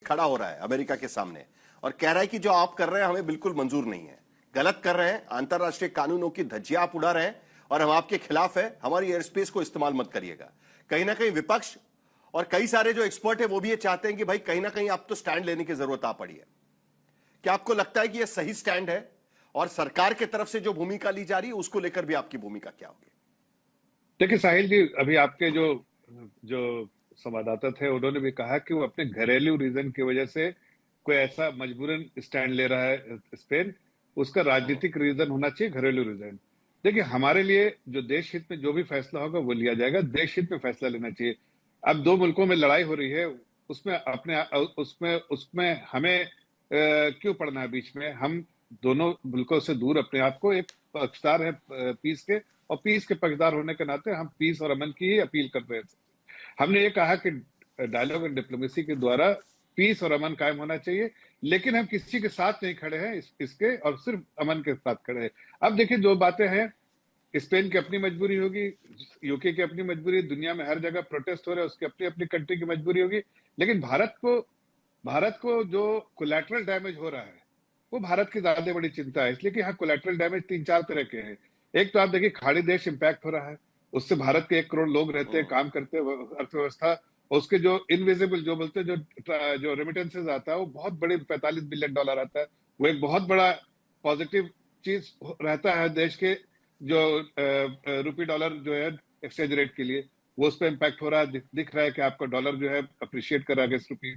खड़ा हो रहा है अमेरिका के सामने और कह रहा है कि जो आप कर रहे हैं हमें बिल्कुल मंजूर नहीं है, गलत कर रहे हैं, अंतरराष्ट्रीय कानूनों की धज्जियां आप उड़ा रहे हैं और हम आपके खिलाफ है, हमारी एयर स्पेस को इस्तेमाल मत करिएगा। कहीं ना कहीं विपक्ष और कई सारे जो एक्सपर्ट है वो भी ये चाहते हैं कि भाई कहीं ना कहीं आप तो स्टैंड लेने की जरूरत आ पड़ी है। क्या आपको लगता है कि यह सही स्टैंड है और सरकार की तरफ से जो भूमिका ली जा रही है उसको लेकर भी आपकी भूमिका क्या होगी? देखिए साहिल जी, अभी आपके जो जो संवाददाता थे उन्होंने भी कहा कि वो अपने घरेलू रीजन की वजह से कोई ऐसा मजबूरन स्टैंड ले रहा है स्पेन, उसका राजनीतिक रीजन होना चाहिए, घरेलू रीजन। देखिए हमारे लिए जो देश हित में जो भी फैसला होगा वो लिया जाएगा, देश हित में फैसला लेना चाहिए। अब दो मुल्कों में लड़ाई हो रही है, उसमें अपने उसमें उसमें हमें क्यों पड़ना है बीच में? हम दोनों मुल्कों से दूर अपने आप को, एक पक्षकार है पीस के, और पीस के पक्षदार होने के नाते हम पीस और अमन की ही अपील कर रहे हैं। हमने ये कहा कि डायलॉग एंड डिप्लोमेसी के द्वारा पीस और अमन कायम होना चाहिए, लेकिन हम किसी के साथ नहीं खड़े हैं इसके, और सिर्फ अमन के साथ खड़े हैं। अब देखिए जो बातें हैं, स्पेन की अपनी मजबूरी होगी, यूके की अपनी मजबूरी, दुनिया में हर जगह प्रोटेस्ट हो रहे हैं, उसकी अपनी अपनी कंट्री की मजबूरी होगी। लेकिन भारत को जो कोलैटरल डैमेज हो रहा है वो भारत की ज्यादा बड़ी चिंता है, इसलिए कि यहाँ कोलैटरल डैमेज 3-4 तरह के हैं। एक तो आप देखिए खाड़ी देश इंपैक्ट हो रहा है, उससे भारत के 1 करोड़ लोग रहते हैं, काम करते हैं, अर्थव्यवस्था, उसके जो इनविजिबल जो बोलते हैं, जो रेमिटेंसेज आता है वो बहुत बड़े $45 बिलियन आता है। वो एक बहुत बड़ा पॉजिटिव चीज रहता है देश के, जो रुपी डॉलर जो है एक्सचेंज रेट के लिए, वो उस पर इम्पैक्ट हो रहा है, दिख रहा है कि आपका डॉलर जो है अप्रिशिएट कर रहा है अगेंस्ट रुपी।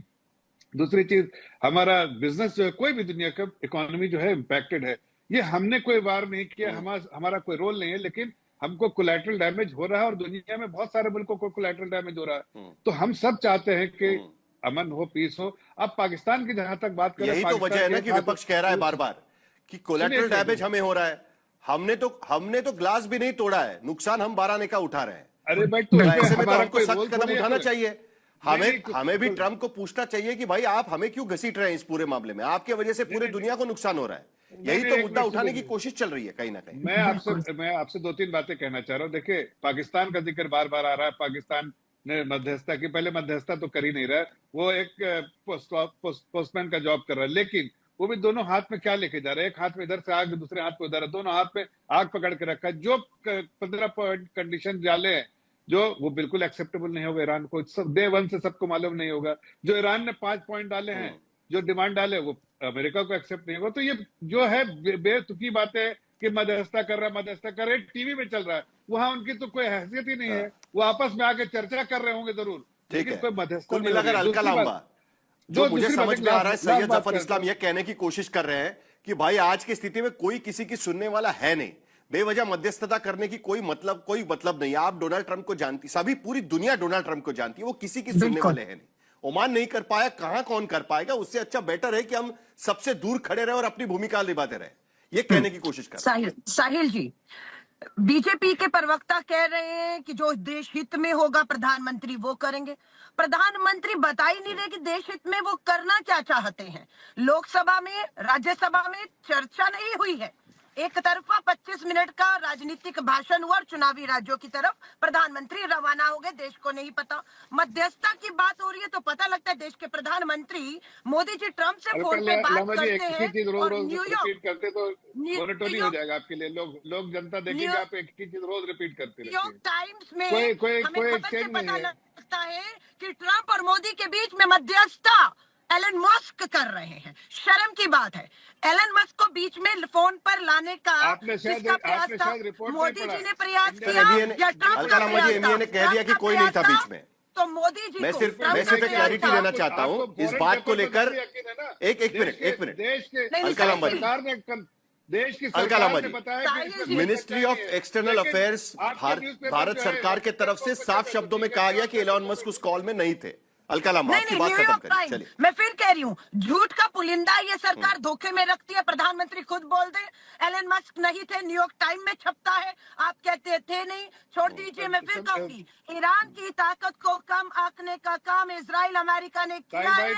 दूसरी चीज, हमारा बिजनेस जो है, कोई भी दुनिया का इकोनॉमी जो है इम्पैक्टेड है। ये हमने कोई वार नहीं किया, हमारा कोई रोल नहीं है, लेकिन हमको कोलैटरल डैमेज हो रहा है और दुनिया में बहुत सारे मुल्कों को कोलैटरल डैमेज हो रहा है। तो हम सब चाहते हैं कि अमन हो, पीस हो। अब पाकिस्तान की जहां तक बात करें, यही तो वजह है ना कि विपक्ष कह रहा है बार बार कि कोलैटरल डैमेज हमें हो रहा है। हमने तो ग्लास भी नहीं तोड़ा है, नुकसान हम 12 आने का उठा रहे हैं। अरे भाई, तो ऐसे में तो हमारा हमको कोई सख्त रोल कदम उठाना चाहिए। हमें भी तो ट्रंप को पूछना चाहिए कि भाई आप हमें क्यों घसीट रहे हैं इस पूरे मामले में, आपके वजह से पूरे दुनिया को नुकसान हो रहा है। यही तो मुद्दा उठाने की कोशिश चल रही है कहीं ना कहीं। मैं आपसे 2-3 बातें कहना चाह रहा हूँ। देखिए पाकिस्तान का जिक्र बार बार आ रहा है, पाकिस्तान ने मध्यस्थता की, पहले मध्यस्थता तो कर ही नहीं रहा है, वो एक पोस्टमैन का जॉब कर रहा है, लेकिन वो भी दोनों हाथ में क्या लेके जा रहे हैं? एक हाथ में इधर से आग, दूसरे हाथ में उधर, दोनों हाथ में आग पकड़ के रखा है। जो 15 पॉइंट कंडीशन डाले हैं, जो वो बिल्कुल एक्सेप्टेबल नहीं होगा ईरान को, डे 1 से सबको मालूम नहीं होगा। जो ईरान ने 5 पॉइंट डाले हैं, जो डिमांड डाले, वो अमेरिका को एक्सेप्ट नहीं होगा। तो ये जो है बेतुकी बातें कि मध्यस्थता कर रहा है, टीवी में चल रहा है, वहां उनकी तो कोई हैसियत ही नहीं है। वो आपस में आके चर्चा कर रहे होंगे जरूर, लेकिन कोई मध्यस्थता कुल मिलाकर हल्का लाऊंगा। जो मुझे समझ में आ रहा है, सैयद जफर इस्लाम यह कहने की कोशिश कर रहे हैं कि भाई आज की स्थिति में कोई किसी की सुनने वाला है नहीं, बेवजह मध्यस्थता करने की कोई मतलब नहीं। आप डोनाल्ड ट्रंप को जानती, सभी पूरी दुनिया डोनाल्ड ट्रंप को जानती है, वो किसी की सुनने वाले हैं नहीं। ओमान नहीं कर पाया, कहां कौन कर पाएगा? उससे अच्छा बेटर है कि हम सबसे दूर खड़े रहे और अपनी भूमिका निभाते रहे, ये कहने की कोशिश कर रहे हैं। साहिल जी, बीजेपी के प्रवक्ता कह रहे हैं कि जो देश हित में होगा प्रधानमंत्री वो करेंगे। प्रधानमंत्री बता ही नहीं रहे कि देश हित में वो करना क्या चाहते हैं। लोकसभा में, राज्यसभा में चर्चा नहीं हुई है, एक तरफा 25 मिनट का राजनीतिक भाषण हुआ और चुनावी राज्यों की तरफ प्रधानमंत्री रवाना हो गए, देश को नहीं पता। मध्यस्थता की बात हो रही है तो पता लगता है देश के प्रधानमंत्री मोदी जी ट्रंप से फोन पे बात करते हैं और न्यूयॉर्क करते तो मोनोटोनी हो जाएगा आपके लिए। लोग जनता देखेंगे आप एक ही चीज रोज रिपीट करते रहते हैं। न्यूयॉर्क टाइम्स में कोई खबर से पता लगता है कि ट्रंप और मोदी के बीच में मध्यस्थता एलन मस्क कर रहे हैं। शर्म की बात है, एलन मस्क को बीच में फोन पर लाने का जिसका प्रयास था, मोदी जी ने प्रयास किया या ट्रंप का प्रयास था? ने कह दिया कि कोई नहीं था बीच में। तो मोदी जी मैं सिर्फ क्लैरिटी देना चाहता हूं इस बात को लेकर। एक मिनट अलकालाम भाई, देश की ministry of external affairs Bharat सरकार के तरफ से साफ शब्दों में कहा गया कि एलन मस्क उस कॉल में नहीं थे। नहीं, न्यूयॉर्क टाइम्स, मैं फिर कह रही हूँ, झूठ का पुलिंदा ये सरकार धोखे में रखती है। प्रधानमंत्री खुद बोल दे एलन मस्क नहीं थे, न्यूयॉर्क टाइम में छपता है, आप कहते थे नहीं। छोड़ दीजिए, मैं फिर कहूंगी, ईरान की ताकत को कम आंकने का काम इजराइल अमेरिका ने किया है।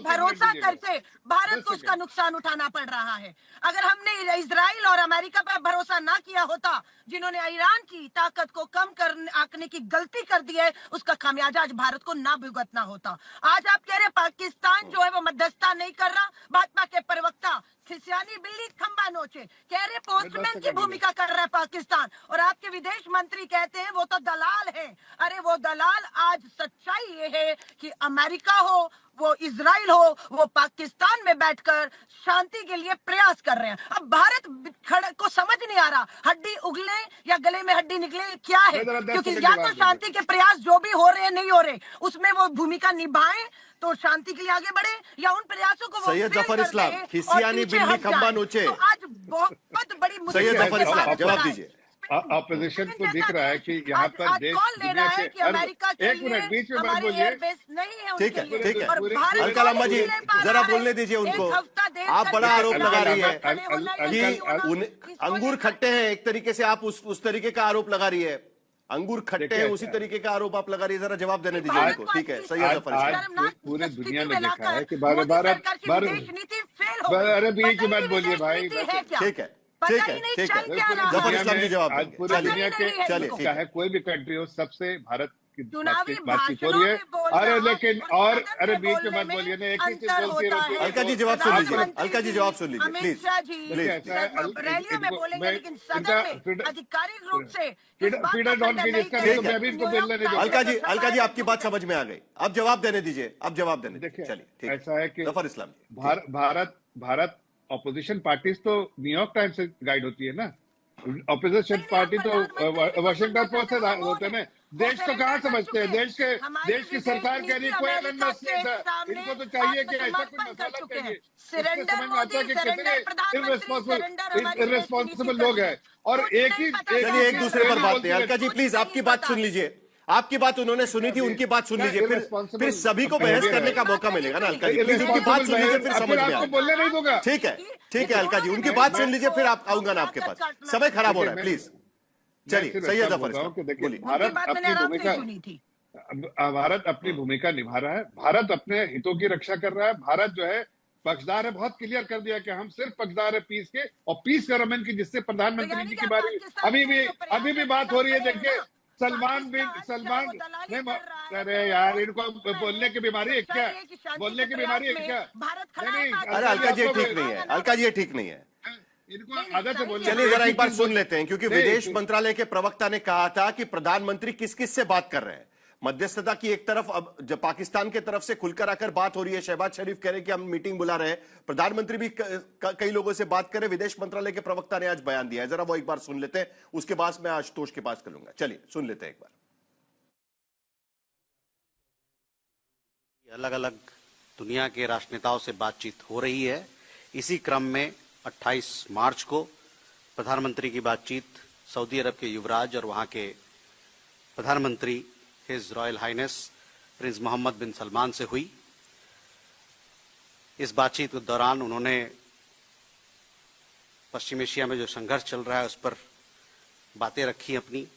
भरोसा करके भारत को उसका नुकसान उठाना पड़ रहा है। अगर हमने इजराइल और अमेरिका पर भरोसा ना किया होता, जिन्होंने ईरान की ताकत को कम करने आंकने की गलती कर दी है, उसका खामियाजा आज भारत को ना भुगतना होता। आज आप कह रहे पाकिस्तान जो है मध्यस्थता नहीं कर रहा। भाजपा के प्रवक्ता खिसियानी बिल्ली खंबा नोचे, कह रहे पोस्टमैन की भूमिका कर रहा है पाकिस्तान, और आपके विदेश मंत्री कहते हैं वो तो दलाल है। अरे वो दलाल, आज सच्चाई ये है कि अमेरिका हो, वो इजराइल हो, वो पाकिस्तान में बैठकर शांति के लिए प्रयास कर रहे हैं। अब भारत को समझ नहीं आ रहा हड्डी उगले या गले में हड्डी निकले क्या है, क्योंकि या तो शांति के प्रयास जो भी हो रहे हैं नहीं हो रहे उसमें वो भूमिका निभाएं तो शांति के लिए आगे बढ़े, या उन प्रयासों को वो सैयद फेल जफर करते इस्लाम, हैं और खिसियानी पीछे बिल्ली हट खंबा जाएं। नोचे। तो आज बहुत बड़ी सैयद मुश्किल जफर इस्लाम, जवाब दीजिए। ऑपोजिशन को दिख रहा है कि यहाँ पर देश दुनिया के एक मिनट बीच में मत बोलिए। ठीक है, ठीक है, अलका लांबा जी जरा बोलने दीजिए उनको। आप बड़ा आरोप लगा रही है कि अंगूर खट्टे हैं, एक तरीके से आप उस तरीके का आरोप लगा रही है। अंगूर खट्टे हैं उसी तरीके का आरोप आप लगा रही है, जरा जवाब देने दीजिए उनको। ठीक है, सैयद जफर इस्लाम। पूरे दुनिया ने देखा है कि अरे बीच में मत बोलिए भाई। ठीक है, ठीक है, ठीक है, जफर इस्लाम जी जवाब देंगे। पूरी दुनिया के चलिए, चाहे कोई भी कंट्री हो, सबसे भारत की चुनावी बातचीत हो रही है। अरे लेकिन और अरे बीच में मत बोलिए ना, एक ही चीज बोलती रहती है। अलका जी जवाब सुन लीजिए, अलका जी जवाब सुन लीजिए प्लीज, रैलियों में बोलेंगे लेकिन सदन में आधिकारिक रूप से फीडर डॉन कीजिए इसका, नहीं तो मैं भी इनको बोलने नहीं दूंगा। अलका जी आपकी बात समझ में आ गई, अब जवाब देने दीजिए, अब जवाब देने दीजिए। चलिए, ठीक ऐसा है कि जफर इस्लाम जी, भारत ऑपोजिशन पार्टीज तो न्यूयॉर्क टाइम्स से गाइड होती है ना, ऑपोजिशन पार्टी तो वाशिंगटन पोस्ट से होते हैं ना। देश को कहाँ समझते हैं? देश की सरकार कह रही कोई अवेयरनेस नहीं था। इनको तो चाहिए कि ऐसा कोई मसाला चाहिए। समझ में आता है कि कितने इररेस्पॉन्सिबल लोग हैं और एक ही चलिए एक दूसरे पर बात नहीं। अलका जी प्लीज आपकी बात सुन लीजिए, आपकी बात उन्होंने सुनी थी, उनकी बात सुन लीजिए, फिर सभी को बहस करने का मौका मिलेगा ना। अलका जी प्लीज उनकी बात सुन लीजिए, फिर समझ में आएगा। बोलने नहीं दूंगा। ठीक है, ठीक है अलका जी, उनकी बात सुन लीजिए, फिर आप आऊंगा ना आपके पास। समय खराब हो रहा है, प्लीज चलिए। सैयद जफर बोलिए। भारत अपनी भूमिका निभा रहा है, भारत अपने हितों की रक्षा कर रहा है। भारत जो है पक्षदार है, बहुत क्लियर कर दिया कि हम सिर्फ पक्षदार है पीस के, और पीस गवर्नमेंट की, जिससे प्रधानमंत्री जी की बारी अभी भी बात हो रही है। देखिए सलमान नहीं, अरे यार इनको बोलने की बीमारी है क्या? बोलने की बीमारी है क्या? नहीं, अरे अलका जी ठीक नहीं है, अलका जी ठीक नहीं है, इनको आदत है बोलने। चलिए जरा एक बार सुन लेते हैं, क्योंकि विदेश मंत्रालय के प्रवक्ता ने कहा था कि प्रधानमंत्री किस किस से बात कर रहे हैं। मध्यस्थता की एक तरफ, अब जब पाकिस्तान की तरफ से खुलकर आकर बात हो रही है, शहबाज शरीफ कह रहे हैं कि हम मीटिंग बुला रहे हैं, प्रधानमंत्री भी कई लोगों से बात करें, विदेश मंत्रालय के प्रवक्ता ने आज बयान दिया है। जरा वो एक बार सुन लेते हैं, उसके बाद मैं आशुतोष के पास करूंगा। चलिए सुन लेते हैं एक बार। अलग अलग दुनिया के राष्ट्रनेताओं से बातचीत हो रही है। इसी क्रम में 28 मार्च को प्रधानमंत्री की बातचीत सऊदी अरब के युवराज और वहां के प्रधानमंत्री his royal highness prince Mohammed bin Salman से हुई। इस बातचीत के दौरान उन्होंने पश्चिम एशिया में जो संघर्ष चल रहा है उस पर बातें रखी अपनी।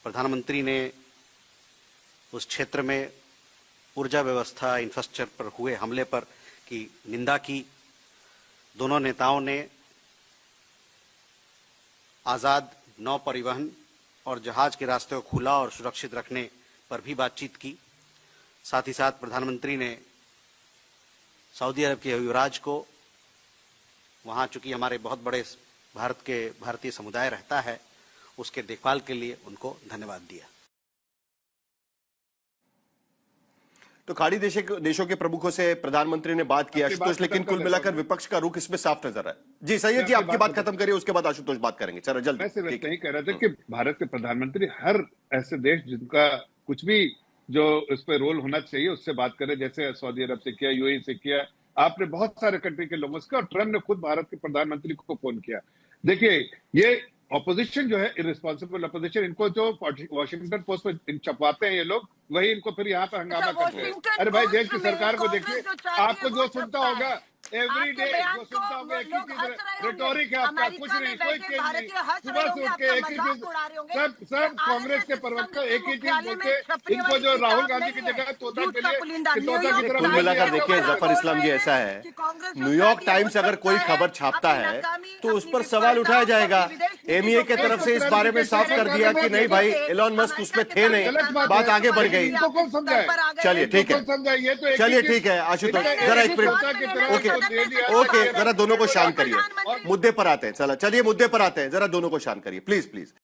प्रधानमंत्री ने उस क्षेत्र में ऊर्जा व्यवस्था, इंफ्रास्ट्रक्चर पर हुए हमले पर की निंदा की। दोनों नेताओं ने आजाद नौ परिवहन और जहाज के रास्ते को खुला और सुरक्षित रखने पर भी बातचीत की। साथ ही साथ प्रधानमंत्री ने सऊदी अरब के युवराज को, वहां चूंकि हमारे बहुत बड़े भारतीय समुदाय रहता है, उसके देखभाल के लिए उनको धन्यवाद दिया। तो खाड़ी देशों के प्रमुखों से प्रधानमंत्री ने बात की आशुतोष, लेकिन कुल मिलाकर विपक्ष का रुख इसमें साफ नजर है। जी सैयद जी आपकी बात खत्म करिए, उसके बाद आशुतोष बात करेंगे। चलो जल्दी। मैं सिर्फ यही कह रहा था कि भारत के प्रधानमंत्री हर ऐसे देश जिनका कुछ भी जो इस पर रोल होना चाहिए उससे बात करें, जैसे सऊदी अरब से किया, यूएई से किया, आपने बहुत सारे कंट्री के लोगों से, और ट्रम्प ने खुद भारत के प्रधानमंत्री को फोन किया। देखिए ये ऑपोजिशन जो है, इररिस्पॉन्सिबल ऑपोजिशन, इनको जो वॉशिंगटन पोस्ट पे छपवाते हैं ये लोग, वही इनको फिर यहाँ पे हंगामा करते हैं। अरे भाई देश की सरकार को देखिए, आपको जो सुनता होगा एवरी डे बयान जो को सुनता हूँ एक ही लोग हंस चीज, रहे होंगे। रिटोरिक है आपका, कुछ अमेरिका नहीं, में कोई बैठे चेंज नहीं। भारतीय हंस रहे सुबह से होंगे, उठ के आपका एक ही मजाक चीज, उड़ा रहे होंगे। सब कांग्रेस के प्रवक्ता एक ही चीज मुख्यालय बोलते, में छपने इनको वाली जो राहुल किताब गांधी की नहीं है, जगह तोता झूठ के का लिए पुलिंदा। कि तोता की न्यूयॉर्क तरह कुल टाइम्स मिलाकर के देखिए ऊपर आप जफर बोल इस्लाम जी रहे ऐसा हैं है, कि कांग्रेस जो न्यूयॉर्क चाहती है टाइम्स वो अगर करता कोई है, खबर छापता अपनी है नाकामी, तो उस अपनी पर सवाल उठाया विफलताओं को जाएगा। अपनी विदेश नीति एमईए के को तरफ से इस पेश बारे में करने साफ के कर लिए दिया कि नहीं भाई जैसे एलोन मस्क अमेरिका उसमें के थे नहीं, सामने गलत बात बात है। आगे बढ़ गई। इनको कौन समझाए? पर आ गए चलिए हैं। ठीक है, कौन समझाए? ये तो एक ही चलिए चीज- ठीक है आशुतोष, इनका जरा एक एक ही मिनट, तोता की तरह ओके उनको दे दिया, ओके, जरा दोनों को शांत करिए, प्रधानमंत्री मुद्दे पर आते हैं। चलिए मुद्दे पर आते हैं, जरा दोनों को शांत करिए प्लीज प्लीज।